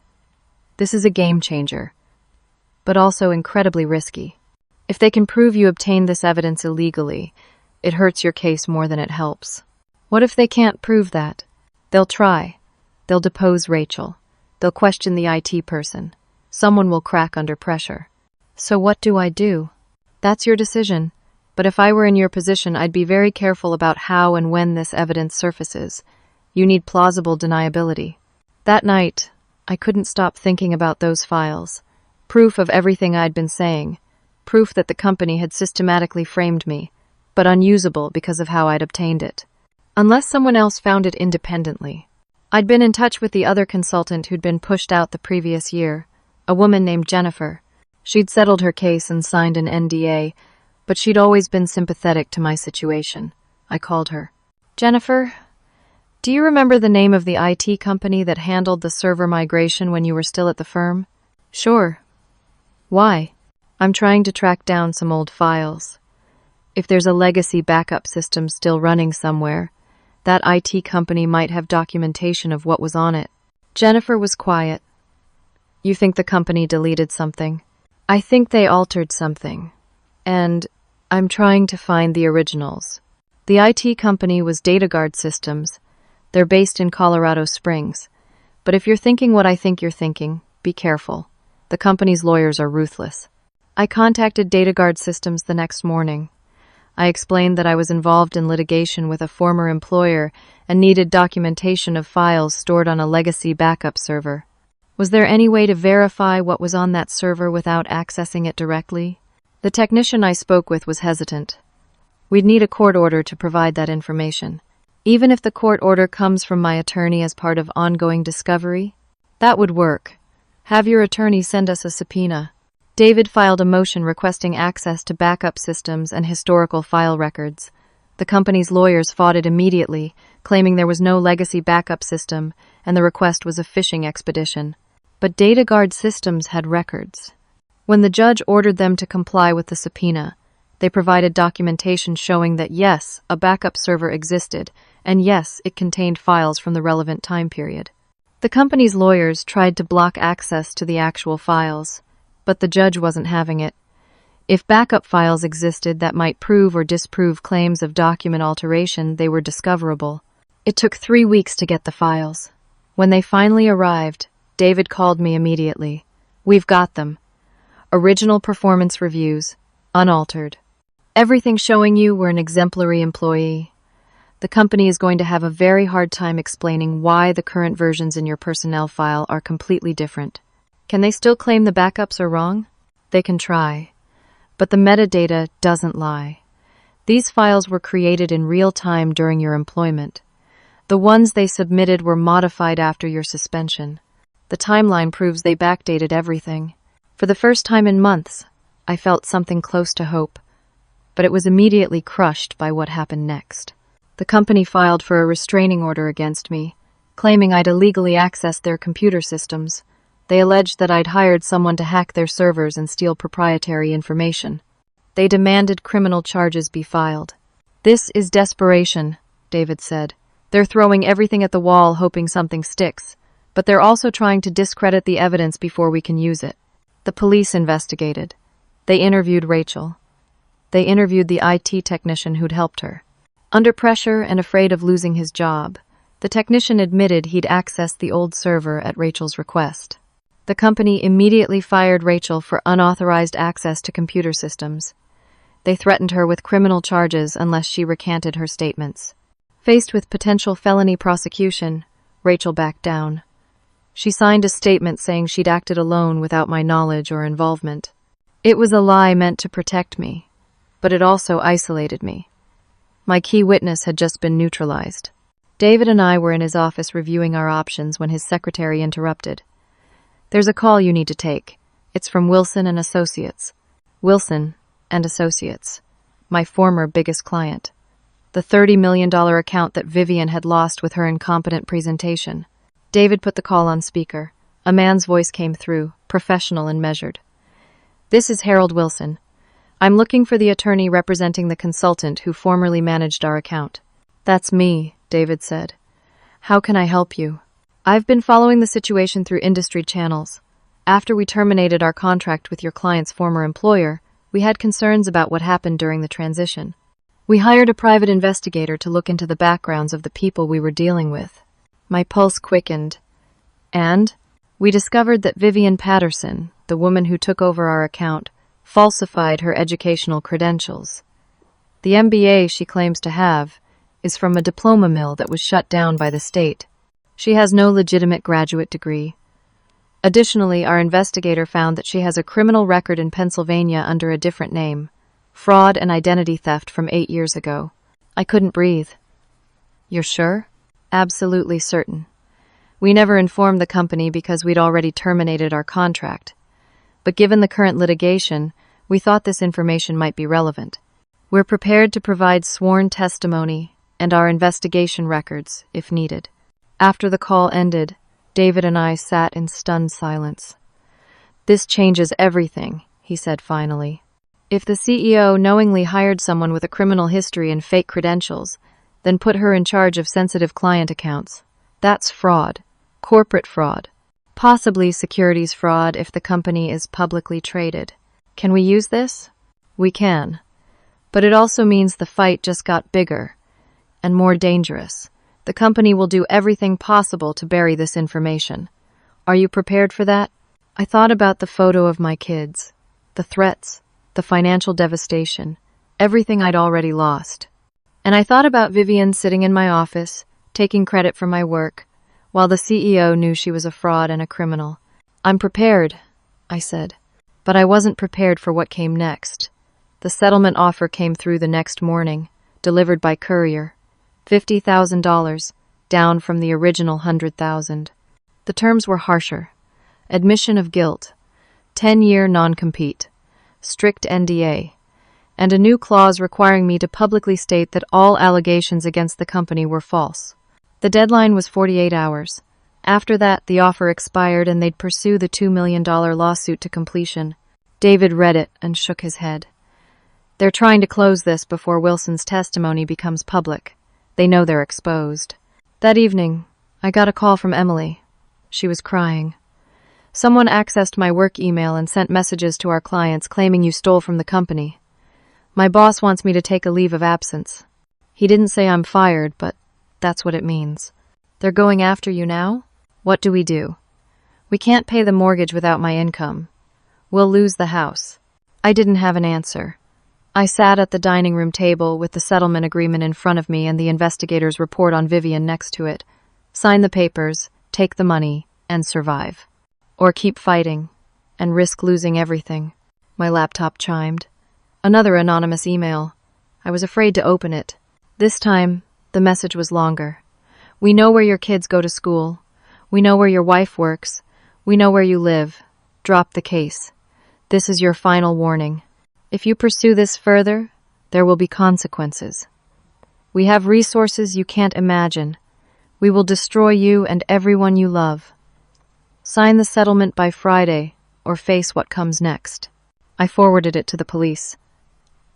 This is a game changer, but also incredibly risky. If they can prove you obtained this evidence illegally, it hurts your case more than it helps. What if they can't prove that? They'll try. They'll depose Rachel. They'll question the IT person. Someone will crack under pressure. So what do I do? That's your decision. But if I were in your position, I'd be very careful about how and when this evidence surfaces. You need plausible deniability. That night, I couldn't stop thinking about those files. Proof of everything I'd been saying. Proof that the company had systematically framed me, but unusable because of how I'd obtained it. Unless someone else found it independently. I'd been in touch with the other consultant who'd been pushed out the previous year, a woman named Jennifer. She'd settled her case and signed an NDA, but she'd always been sympathetic to my situation. I called her. Jennifer, do you remember the name of the IT company that handled the server migration when you were still at the firm? Sure. Why? I'm trying to track down some old files. If there's a legacy backup system still running somewhere, that IT company might have documentation of what was on it. Jennifer was quiet. You think the company deleted something? I think they altered something, and I'm trying to find the originals. The IT company was DataGuard Systems. They're based in Colorado Springs. But if you're thinking what I think you're thinking, be careful. The company's lawyers are ruthless. I contacted DataGuard Systems the next morning. I explained that I was involved in litigation with a former employer and needed documentation of files stored on a legacy backup server. Was there any way to verify what was on that server without accessing it directly? The technician I spoke with was hesitant. We'd need a court order to provide that information. Even if the court order comes from my attorney as part of ongoing discovery? That would work. Have your attorney send us a subpoena. David filed a motion requesting access to backup systems and historical file records. The company's lawyers fought it immediately, claiming there was no legacy backup system and the request was a fishing expedition. But DataGuard Systems had records. When the judge ordered them to comply with the subpoena, they provided documentation showing that yes, a backup server existed, and yes, it contained files from the relevant time period. The company's lawyers tried to block access to the actual files, but the judge wasn't having it. If backup files existed that might prove or disprove claims of document alteration, they were discoverable. It took 3 weeks to get the files. When they finally arrived, David called me immediately. We've got them. Original performance reviews, unaltered. Everything showing you were an exemplary employee. The company is going to have a very hard time explaining why the current versions in your personnel file are completely different. Can they still claim the backups are wrong? They can try. But the metadata doesn't lie. These files were created in real time during your employment. The ones they submitted were modified after your suspension. The timeline proves they backdated everything. For the first time in months, I felt something close to hope, but it was immediately crushed by what happened next. The company filed for a restraining order against me, claiming I'd illegally accessed their computer systems. They alleged that I'd hired someone to hack their servers and steal proprietary information. They demanded criminal charges be filed. This is desperation, David said. They're throwing everything at the wall hoping something sticks, but they're also trying to discredit the evidence before we can use it. The police investigated. They interviewed Rachel. They interviewed the IT technician who'd helped her. Under pressure and afraid of losing his job, the technician admitted he'd accessed the old server at Rachel's request. The company immediately fired Rachel for unauthorized access to computer systems. They threatened her with criminal charges unless she recanted her statements. Faced with potential felony prosecution, Rachel backed down. She signed a statement saying she'd acted alone without my knowledge or involvement. It was a lie meant to protect me, but it also isolated me. My key witness had just been neutralized. David and I were in his office reviewing our options when his secretary interrupted. There's a call you need to take. It's from Wilson and Associates. Wilson and Associates, my former biggest client. The $30 million account that Vivian had lost with her incompetent presentation. David put the call on speaker. A man's voice came through, professional and measured. This is Harold Wilson. I'm looking for the attorney representing the consultant who formerly managed our account. That's me, David said. How can I help you? I've been following the situation through industry channels. After we terminated our contract with your client's former employer, we had concerns about what happened during the transition. We hired a private investigator to look into the backgrounds of the people we were dealing with. My pulse quickened. And we discovered that Vivian Patterson, the woman who took over our account, falsified her educational credentials. The MBA she claims to have is from a diploma mill that was shut down by the state. She has no legitimate graduate degree. Additionally, our investigator found that she has a criminal record in Pennsylvania under a different name, fraud and identity theft from 8 years ago. I couldn't breathe. You're sure? Absolutely certain. We never informed the company because we'd already terminated our contract. But given the current litigation, we thought this information might be relevant. We're prepared to provide sworn testimony and our investigation records, if needed. After the call ended, David and I sat in stunned silence. This changes everything, he said finally. If the CEO knowingly hired someone with a criminal history and fake credentials, then put her in charge of sensitive client accounts, that's fraud. Corporate fraud. Possibly securities fraud if the company is publicly traded. Can we use this? We can. But it also means the fight just got bigger and more dangerous. The company will do everything possible to bury this information. Are you prepared for that? I thought about the photo of my kids, the threats, the financial devastation, everything I'd already lost. And I thought about Vivian sitting in my office, taking credit for my work, while the CEO knew she was a fraud and a criminal. I'm prepared, I said, but I wasn't prepared for what came next. The settlement offer came through the next morning, delivered by courier. $50,000, down from the original $100,000. The terms were harsher. Admission of guilt, 10-year non-compete, strict NDA, and a new clause requiring me to publicly state that all allegations against the company were false. The deadline was 48 hours. After that, the offer expired and they'd pursue the $2 million lawsuit to completion. David read it and shook his head. They're trying to close this before Wilson's testimony becomes public. They know they're exposed. That evening, I got a call from Emily. She was crying. Someone accessed my work email and sent messages to our clients claiming you stole from the company. My boss wants me to take a leave of absence. He didn't say I'm fired, but that's what it means. They're going after you now? What do? We can't pay the mortgage without my income. We'll lose the house. I didn't have an answer. I sat at the dining room table with the settlement agreement in front of me and the investigator's report on Vivian next to it. Sign the papers, take the money, and survive. Or keep fighting and risk losing everything. My laptop chimed. Another anonymous email. I was afraid to open it. This time, the message was longer. We know where your kids go to school. We know where your wife works. We know where you live. Drop the case. This is your final warning. If you pursue this further, there will be consequences. We have resources you can't imagine. We will destroy you and everyone you love. Sign the settlement by Friday, or face what comes next. I forwarded it to the police.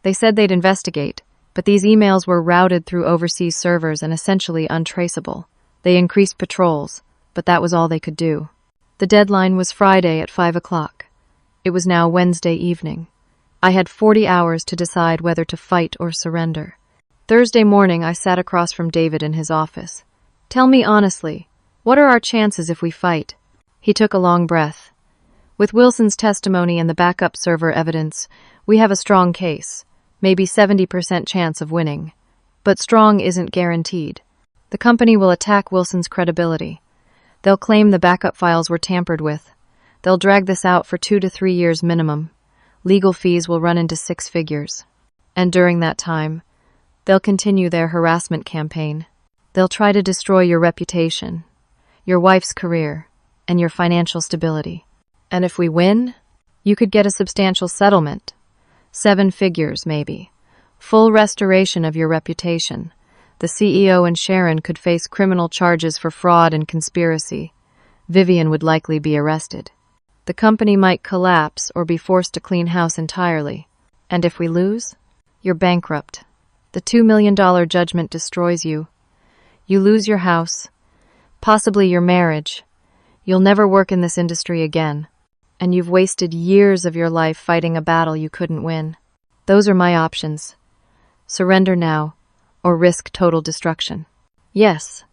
They said they'd investigate, but these emails were routed through overseas servers and essentially untraceable. They increased patrols, but that was all they could do. The deadline was Friday at 5 o'clock. It was now Wednesday evening. I had 40 hours to decide whether to fight or surrender. Thursday morning, I sat across from David in his office. Tell me honestly, what are our chances if we fight? He took a long breath. With Wilson's testimony and the backup server evidence, we have a strong case, maybe 70% chance of winning. But strong isn't guaranteed. The company will attack Wilson's credibility. They'll claim the backup files were tampered with. They'll drag this out for 2 to 3 years minimum. Legal fees will run into 6 figures. And during that time, they'll continue their harassment campaign. They'll try to destroy your reputation, your wife's career, and your financial stability. And if we win, you could get a substantial settlement. 7 figures, maybe. Full restoration of your reputation. The CEO and Sharon could face criminal charges for fraud and conspiracy. Vivian would likely be arrested. The company might collapse or be forced to clean house entirely. And if we lose, you're bankrupt. The $2 million judgment destroys you. You lose your house, possibly your marriage. You'll never work in this industry again. And you've wasted years of your life fighting a battle you couldn't win. Those are my options. Surrender now, or risk total destruction. Yes,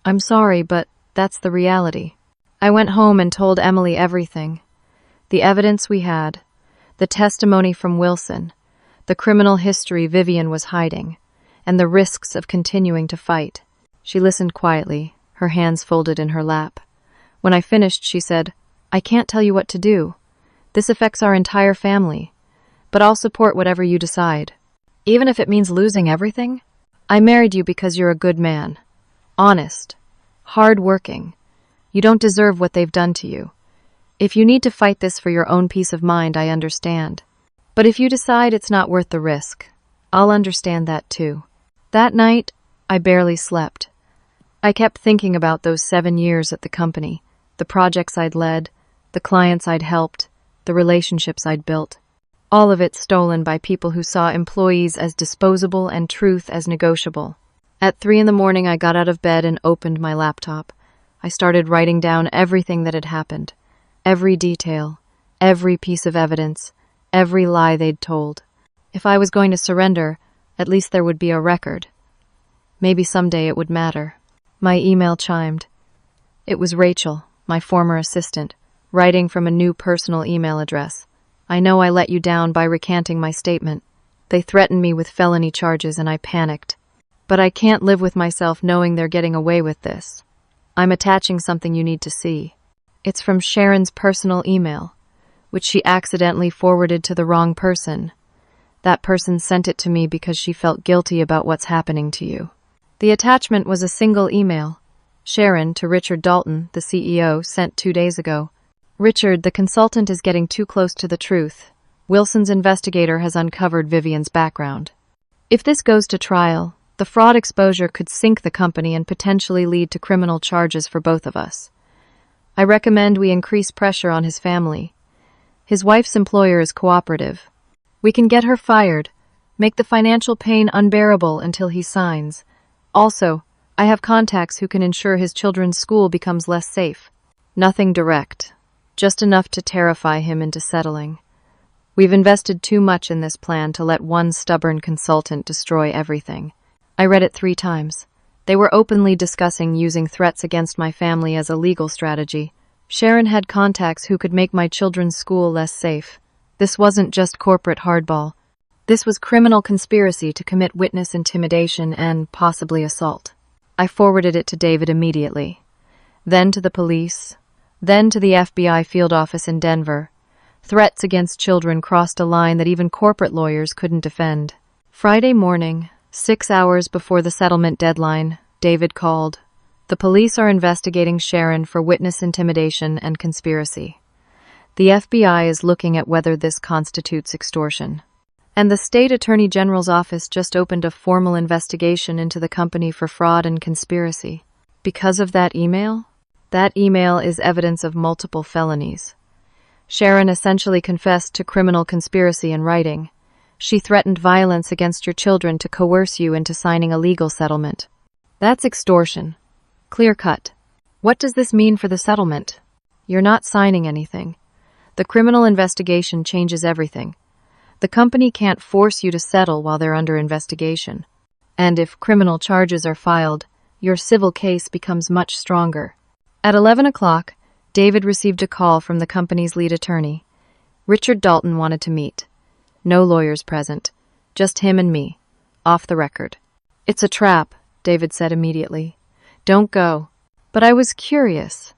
I'm sorry, but that's the reality. I went home and told Emily everything. The evidence we had, the testimony from Wilson, the criminal history Vivian was hiding, and the risks of continuing to fight. She listened quietly, her hands folded in her lap. When I finished, she said, "I can't tell you what to do. This affects our entire family, but I'll support whatever you decide. Even if it means losing everything? I married you because you're a good man. Honest. Hard-working. You don't deserve what they've done to you. If you need to fight this for your own peace of mind, I understand. But if you decide it's not worth the risk, I'll understand that too." That night, I barely slept. I kept thinking about those 7 years at the company, the projects I'd led, the clients I'd helped, the relationships I'd built. All of it stolen by people who saw employees as disposable and truth as negotiable. At 3 a.m, I got out of bed and opened my laptop. I started writing down everything that had happened. Every detail, every piece of evidence, every lie they'd told. If I was going to surrender, at least there would be a record. Maybe someday it would matter. My email chimed. It was Rachel, my former assistant, writing from a new personal email address. "I know I let you down by recanting my statement. They threatened me with felony charges and I panicked. But I can't live with myself knowing they're getting away with this. I'm attaching something you need to see. It's from Sharon's personal email, which she accidentally forwarded to the wrong person. That person sent it to me because she felt guilty about what's happening to you." The attachment was a single email. Sharon to Richard Dalton, the CEO, sent 2 days ago. "Richard, the consultant is getting too close to the truth. Wilson's investigator has uncovered Vivian's background. If this goes to trial, the fraud exposure could sink the company and potentially lead to criminal charges for both of us. I recommend we increase pressure on his family. His wife's employer is cooperative. We can get her fired, make the financial pain unbearable until he signs. Also, I have contacts who can ensure his children's school becomes less safe. Nothing direct, just enough to terrify him into settling. We've invested too much in this plan to let one stubborn consultant destroy everything." I read it 3 times. They were openly discussing using threats against my family as a legal strategy. Sharon had contacts who could make my children's school less safe. This wasn't just corporate hardball. This was criminal conspiracy to commit witness intimidation and possibly assault. I forwarded it to David immediately. Then to the police. Then to the FBI field office in Denver. Threats against children crossed a line that even corporate lawyers couldn't defend. Friday morning, 6 hours before the settlement deadline, David called. "The police are investigating Sharon for witness intimidation and conspiracy. The FBI is looking at whether this constitutes extortion. And the state attorney general's office just opened a formal investigation into the company for fraud and conspiracy." Because of that email? That email is evidence of multiple felonies. Sharon essentially confessed to criminal conspiracy in writing. She threatened violence against your children to coerce you into signing a legal settlement. That's extortion. Clear cut. What does this mean for the settlement? You're not signing anything. The criminal investigation changes everything. The company can't force you to settle while they're under investigation. And if criminal charges are filed, your civil case becomes much stronger. At 11 o'clock, David received a call from the company's lead attorney. Richard Dalton wanted to meet. No lawyers present, just him and me, off the record. "It's a trap," David said immediately. "Don't go." But I was curious.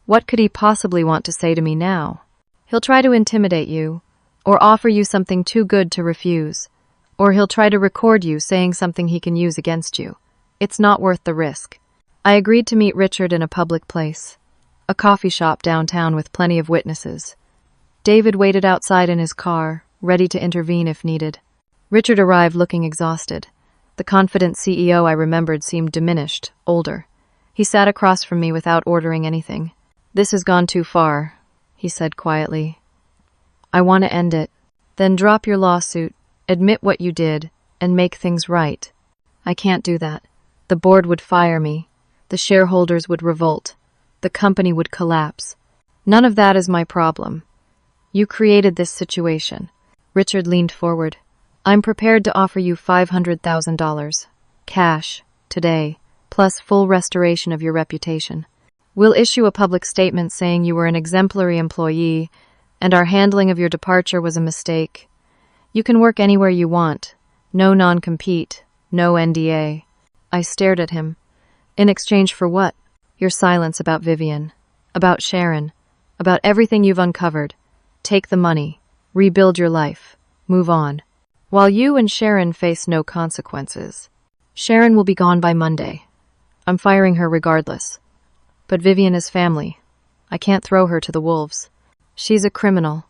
What could he possibly want to say to me now? He'll try to intimidate you, or offer you something too good to refuse, or he'll try to record you saying something he can use against you. It's not worth the risk. I agreed to meet Richard in a public place, a coffee shop downtown with plenty of witnesses. David waited outside in his car, ready to intervene if needed. Richard arrived looking exhausted. The confident CEO I remembered seemed diminished, older. He sat across from me without ordering anything. "This has gone too far," he said quietly. "I want to end it. Then drop your lawsuit, admit what you did, and make things right." "I can't do that. The board would fire me. The shareholders would revolt. The company would collapse. None of that is my problem. You created this situation." Richard leaned forward. "I'm prepared to offer you $500,000, cash, today, plus full restoration of your reputation. We'll issue a public statement saying you were an exemplary employee and our handling of your departure was a mistake. You can work anywhere you want. No non-compete, no NDA." I stared at him. "In exchange for what?" Your silence about Vivian, about Sharon, about everything you've uncovered. Take the money, rebuild your life, move on. While you and Sharon face no consequences. Sharon will be gone by Monday. I'm firing her regardless. But Vivian is family. I can't throw her to the wolves. She's a criminal.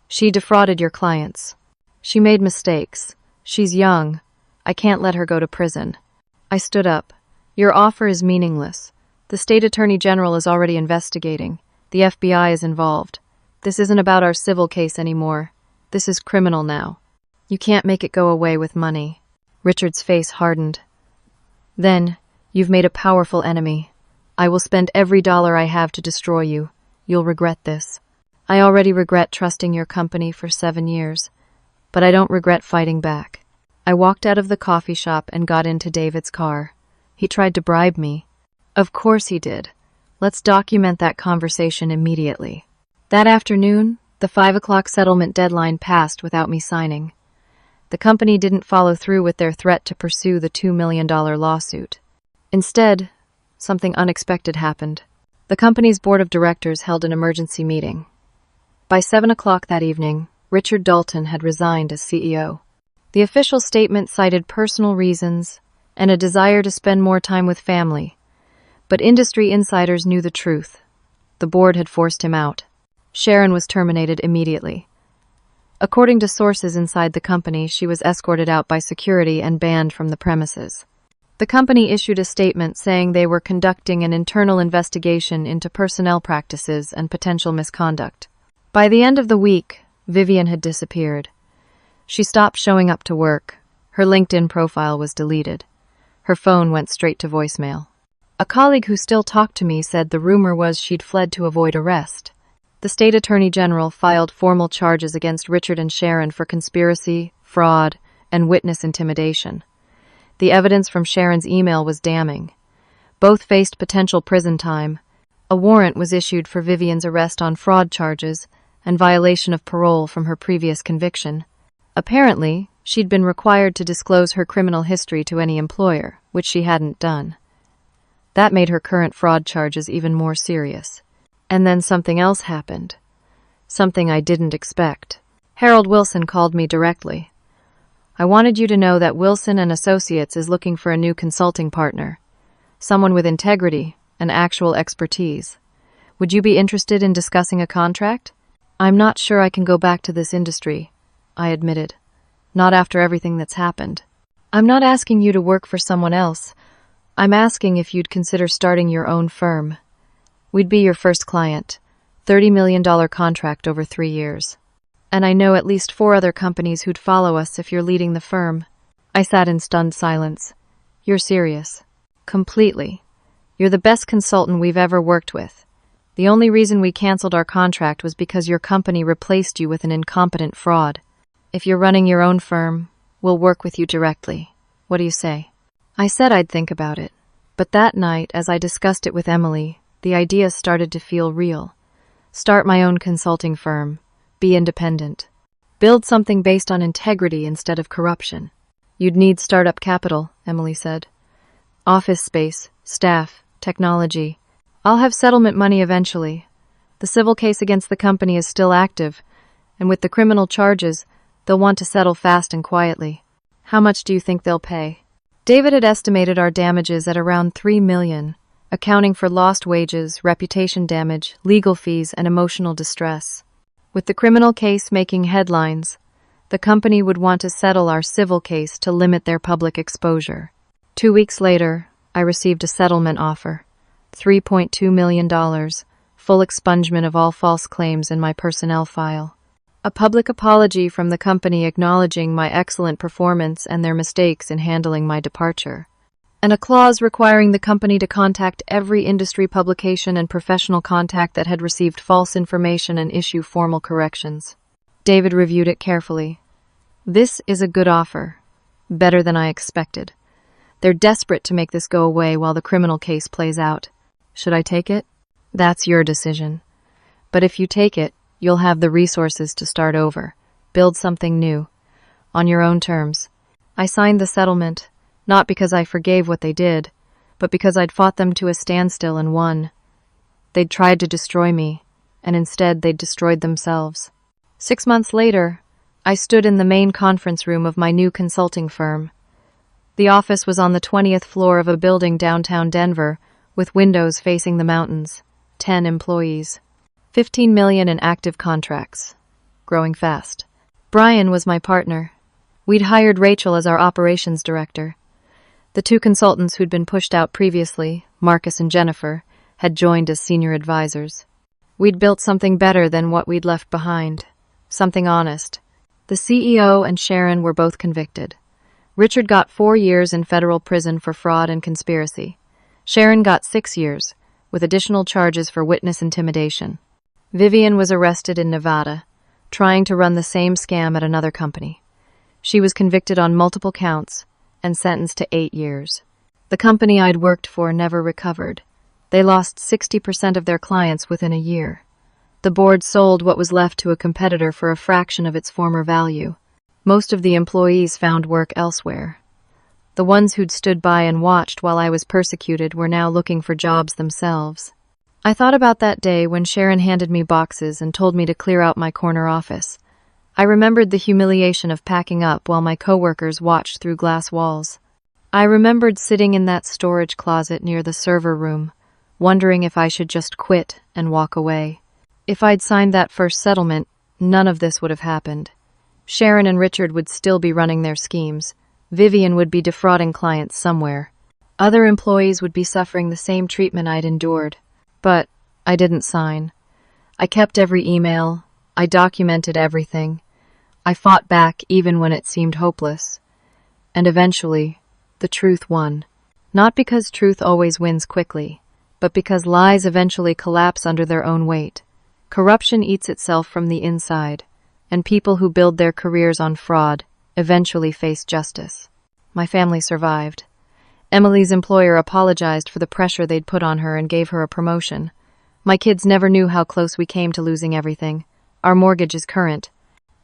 She defrauded your clients. She made mistakes. She's young. I can't let her go to prison. I stood up. Your offer is meaningless. The state attorney general is already investigating. The FBI is involved. This isn't about our civil case anymore. This is criminal now. You can't make it go away with money. Richard's face hardened. Then, you've made a powerful enemy. I will spend every dollar I have to destroy you. You'll regret this. I already regret trusting your company for 7 years, but I don't regret fighting back. I walked out of the coffee shop and got into David's car. He tried to bribe me. Of course he did. Let's document that conversation immediately. That afternoon, the 5 o'clock settlement deadline passed without me signing. The company didn't follow through with their threat to pursue the $2 million lawsuit. Instead, something unexpected happened. The company's board of directors held an emergency meeting. By 7 o'clock that evening, Richard Dalton had resigned as CEO. The official statement cited personal reasons and a desire to spend more time with family. But industry insiders knew the truth. The board had forced him out. Sharon was terminated immediately. According to sources inside the company, she was escorted out by security and banned from the premises. The company issued a statement saying they were conducting an internal investigation into personnel practices and potential misconduct. By the end of the week, Vivian had disappeared. She stopped showing up to work. Her LinkedIn profile was deleted. Her phone went straight to voicemail. A colleague who still talked to me said the rumor was she'd fled to avoid arrest. The state attorney general filed formal charges against Richard and Sharon for conspiracy, fraud, and witness intimidation. The evidence from Sharon's email was damning. Both faced potential prison time. A warrant was issued for Vivian's arrest on fraud charges and violation of parole from her previous conviction. Apparently, she'd been required to disclose her criminal history to any employer, which she hadn't done. That made her current fraud charges even more serious. And then something else happened. Something I didn't expect. Harold Wilson called me directly. I wanted you to know that Wilson and Associates is looking for a new consulting partner. Someone with integrity and actual expertise. Would you be interested in discussing a contract? I'm not sure I can go back to this industry, I admitted. Not after everything that's happened. I'm not asking you to work for someone else. I'm asking if you'd consider starting your own firm. We'd be your first client. $30 million contract over 3 years. And I know at least 4 other companies who'd follow us if you're leading the firm. I sat in stunned silence. You're serious. Completely. You're the best consultant we've ever worked with. The only reason we canceled our contract was because your company replaced you with an incompetent fraud. If you're running your own firm, we'll work with you directly. What do you say? I said I'd think about it. But that night, as I discussed it with Emily, the idea started to feel real. Start my own consulting firm. Be independent. Build something based on integrity instead of corruption. You'd need startup capital, Emily said. Office space, staff, technology. I'll have settlement money eventually. The civil case against the company is still active, and with the criminal charges, they'll want to settle fast and quietly. How much do you think they'll pay? David had estimated our damages at around $3 million. Accounting for lost wages, reputation damage, legal fees, and emotional distress. With the criminal case making headlines, the company would want to settle our civil case to limit their public exposure. 2 weeks later, I received a settlement offer. $3.2 million, full expungement of all false claims in my personnel file. A public apology from the company acknowledging my excellent performance and their mistakes in handling my departure. And a clause requiring the company to contact every industry publication and professional contact that had received false information and issue formal corrections. David reviewed it carefully. This is a good offer. Better than I expected. They're desperate to make this go away while the criminal case plays out. Should I take it? That's your decision. But if you take it, you'll have the resources to start over. Build something new. On your own terms. I signed the settlement. Not because I forgave what they did, but because I'd fought them to a standstill and won. They'd tried to destroy me, and instead they'd destroyed themselves. 6 months later, I stood in the main conference room of my new consulting firm. The office was on the 20th floor of a building downtown Denver, with windows facing the mountains. 10 employees. 15 million in active contracts. Growing fast. Brian was my partner. We'd hired Rachel as our operations director. The 2 consultants who'd been pushed out previously, Marcus and Jennifer, had joined as senior advisors. We'd built something better than what we'd left behind. Something honest. The CEO and Sharon were both convicted. Richard got 4 years in federal prison for fraud and conspiracy. Sharon got 6 years, with additional charges for witness intimidation. Vivian was arrested in Nevada, trying to run the same scam at another company. She was convicted on multiple counts and sentenced to 8 years. The company I'd worked for never recovered. They lost 60% of their clients within a year. The board sold what was left to a competitor for a fraction of its former value. Most of the employees found work elsewhere. The ones who'd stood by and watched while I was persecuted were now looking for jobs themselves. I thought about that day when Sharon handed me boxes and told me to clear out my corner office. I remembered the humiliation of packing up while my coworkers watched through glass walls. I remembered sitting in that storage closet near the server room, wondering if I should just quit and walk away. If I'd signed that first settlement, none of this would have happened. Sharon and Richard would still be running their schemes. Vivian would be defrauding clients somewhere. Other employees would be suffering the same treatment I'd endured. But I didn't sign. I kept every email. I documented everything. I fought back even when it seemed hopeless. And eventually, the truth won. Not because truth always wins quickly, but because lies eventually collapse under their own weight. Corruption eats itself from the inside, and people who build their careers on fraud eventually face justice. My family survived. Emily's employer apologized for the pressure they'd put on her and gave her a promotion. My kids never knew how close we came to losing everything. Our mortgage is current.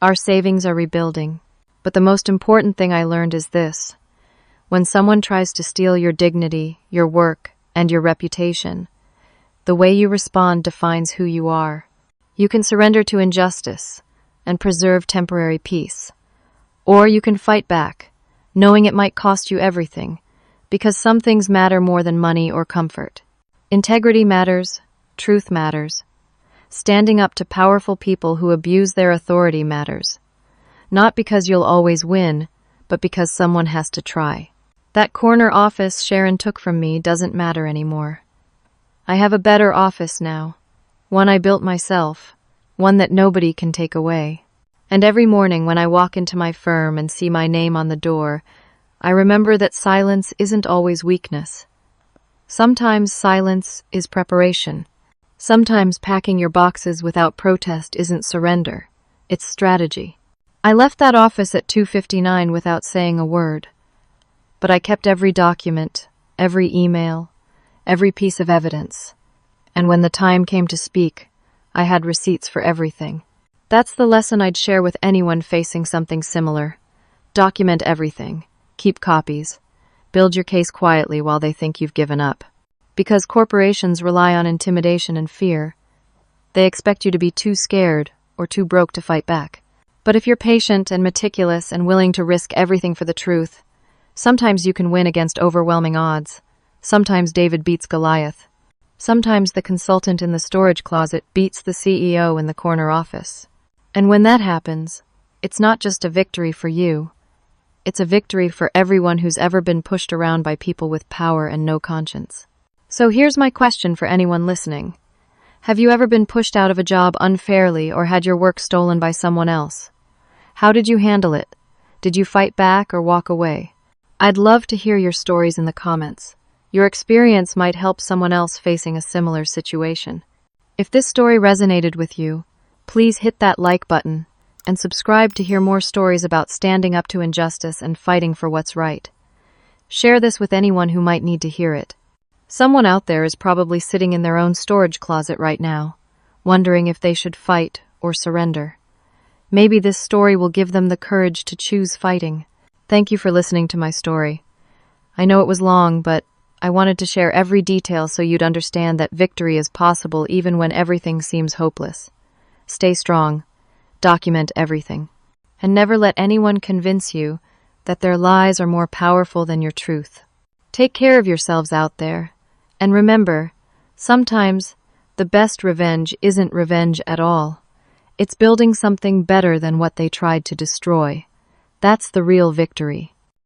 Our savings are rebuilding. But the most important thing I learned is this. When someone tries to steal your dignity, your work, and your reputation, the way you respond defines who you are. You can surrender to injustice and preserve temporary peace. Or you can fight back, knowing it might cost you everything, because some things matter more than money or comfort. Integrity matters, truth matters. Standing up to powerful people who abuse their authority matters. Not because you'll always win, but because someone has to try. That corner office Sharon took from me doesn't matter anymore. I have a better office now, one I built myself, one that nobody can take away. And every morning when I walk into my firm and see my name on the door, I remember that silence isn't always weakness. Sometimes silence is preparation. Sometimes packing your boxes without protest isn't surrender, it's strategy. I left that office at 2:59 without saying a word. But I kept every document, every email, every piece of evidence. And when the time came to speak, I had receipts for everything. That's the lesson I'd share with anyone facing something similar. Document everything. Keep copies. Build your case quietly while they think you've given up. Because corporations rely on intimidation and fear. They expect you to be too scared or too broke to fight back. But if you're patient and meticulous and willing to risk everything for the truth, sometimes you can win against overwhelming odds. Sometimes David beats Goliath. Sometimes the consultant in the storage closet beats the CEO in the corner office. And when that happens, it's not just a victory for you. It's a victory for everyone who's ever been pushed around by people with power and no conscience. So here's my question for anyone listening. Have you ever been pushed out of a job unfairly or had your work stolen by someone else? How did you handle it? Did you fight back or walk away? I'd love to hear your stories in the comments. Your experience might help someone else facing a similar situation. If this story resonated with you, please hit that like button and subscribe to hear more stories about standing up to injustice and fighting for what's right. Share this with anyone who might need to hear it. Someone out there is probably sitting in their own storage closet right now, wondering if they should fight or surrender. Maybe this story will give them the courage to choose fighting. Thank you for listening to my story. I know it was long, but I wanted to share every detail so you'd understand that victory is possible even when everything seems hopeless. Stay strong, document everything, and never let anyone convince you that their lies are more powerful than your truth. Take care of yourselves out there, and remember, sometimes the best revenge isn't revenge at all. It's building something better than what they tried to destroy. That's the real victory.